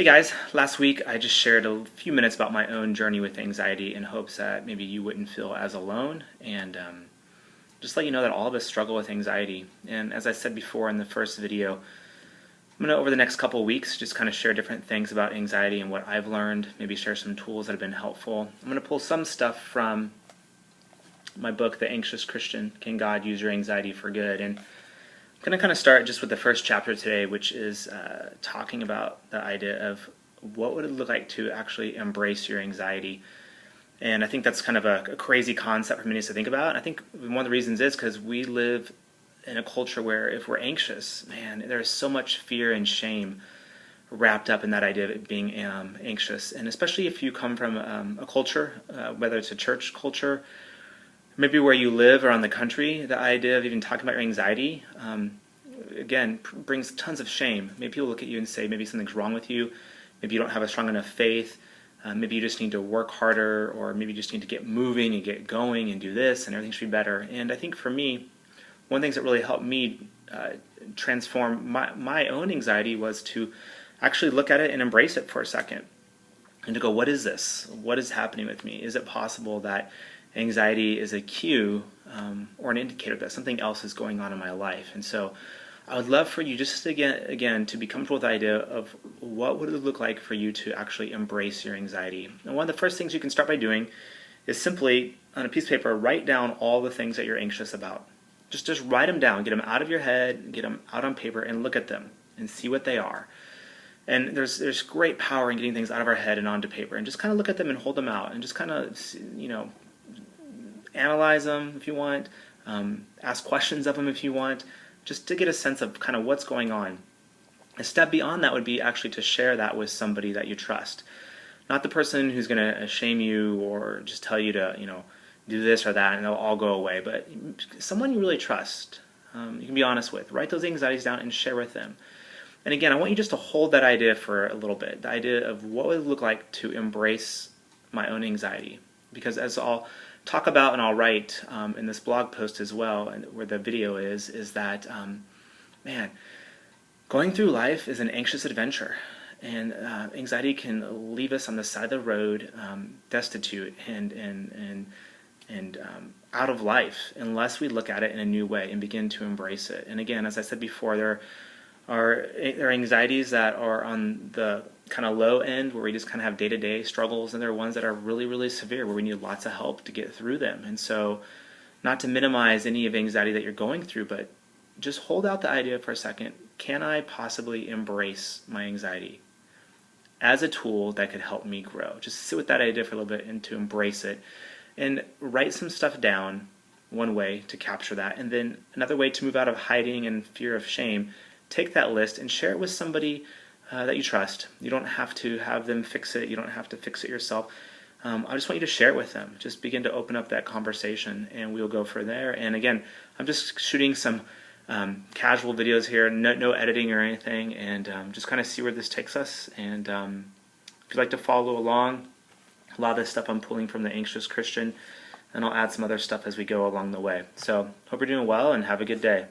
Hey guys, last week I just shared a few minutes about my own journey with anxiety in hopes that maybe you wouldn't feel as alone and just let you know that all of us struggle with anxiety. And as I said before in the first video, I'm going to over the next couple of weeks just kind of share different things about anxiety and what I've learned, maybe share some tools that have been helpful. I'm going to pull some stuff from my book, The Anxious Christian, Can God Use Your Anxiety for Good? And I'm going to kind of start just with the first chapter today, which is talking about the idea of what would it look like to actually embrace your anxiety. And I think that's kind of a crazy concept for many to think about. And I think one of the reasons is because we live in a culture where if we're anxious, man, there's so much fear and shame wrapped up in that idea of being anxious. And especially if you come from a culture, whether it's a church culture, maybe where you live or on the country, the idea of even talking about your anxiety, again, brings tons of shame. Maybe people look at you and say maybe something's wrong with you, maybe you don't have a strong enough faith, maybe you just need to work harder, or maybe you just need to get moving and get going and do this and everything should be better. And I think for me, one of the things that really helped me transform my own anxiety was to actually look at it and embrace it for a second. And to go, what is this? What is happening with me? Is it possible that anxiety is a cue or an indicator that something else is going on in my life? And so I would love for you just again to be comfortable with the idea of what would it look like for you to actually embrace your anxiety. And one of the first things you can start by doing is simply on a piece of paper write down all the things that you're anxious about. Just write them down, get them out of your head, get them out on paper and look at them and see what they are. And there's great power in getting things out of our head and onto paper, and just kind of look at them and hold them out, and just kind of, analyze them if you want, ask questions of them if you want, just to get a sense of kind of what's going on. A step beyond that would be actually to share that with somebody that you trust. Not the person who's going to shame you or just tell you to, do this or that and they'll all go away, but someone you really trust, you can be honest with. Write those anxieties down and share with them. And again, I want you just to hold that idea for a little bit, the idea of what would it look like to embrace my own anxiety. Because as I'll talk about and I'll write in this blog post as well, and where the video is that, going through life is an anxious adventure. And anxiety can leave us on the side of the road, destitute and out of life, unless we look at it in a new way and begin to embrace it. And again, as I said before, there are anxieties that are on the kind of low end where we just kind of have day-to-day struggles, and there are ones that are really, really severe where we need lots of help to get through them. And so not to minimize any of the anxiety that you're going through, but just hold out the idea for a second. Can I possibly embrace my anxiety as a tool that could help me grow? Just sit with that idea for a little bit and to embrace it, and write some stuff down, one way to capture that. And then another way to move out of hiding and fear of shame, take that list and share it with somebody that you trust. You don't have to have them fix it. You don't have to fix it yourself. I just want you to share it with them. Just begin to open up that conversation, and we'll go from there. And again, I'm just shooting some casual videos here, no editing or anything, and just kind of see where this takes us. And if you'd like to follow along, a lot of this stuff I'm pulling from The Anxious Christian, and I'll add some other stuff as we go along the way. So hope you're doing well, and have a good day.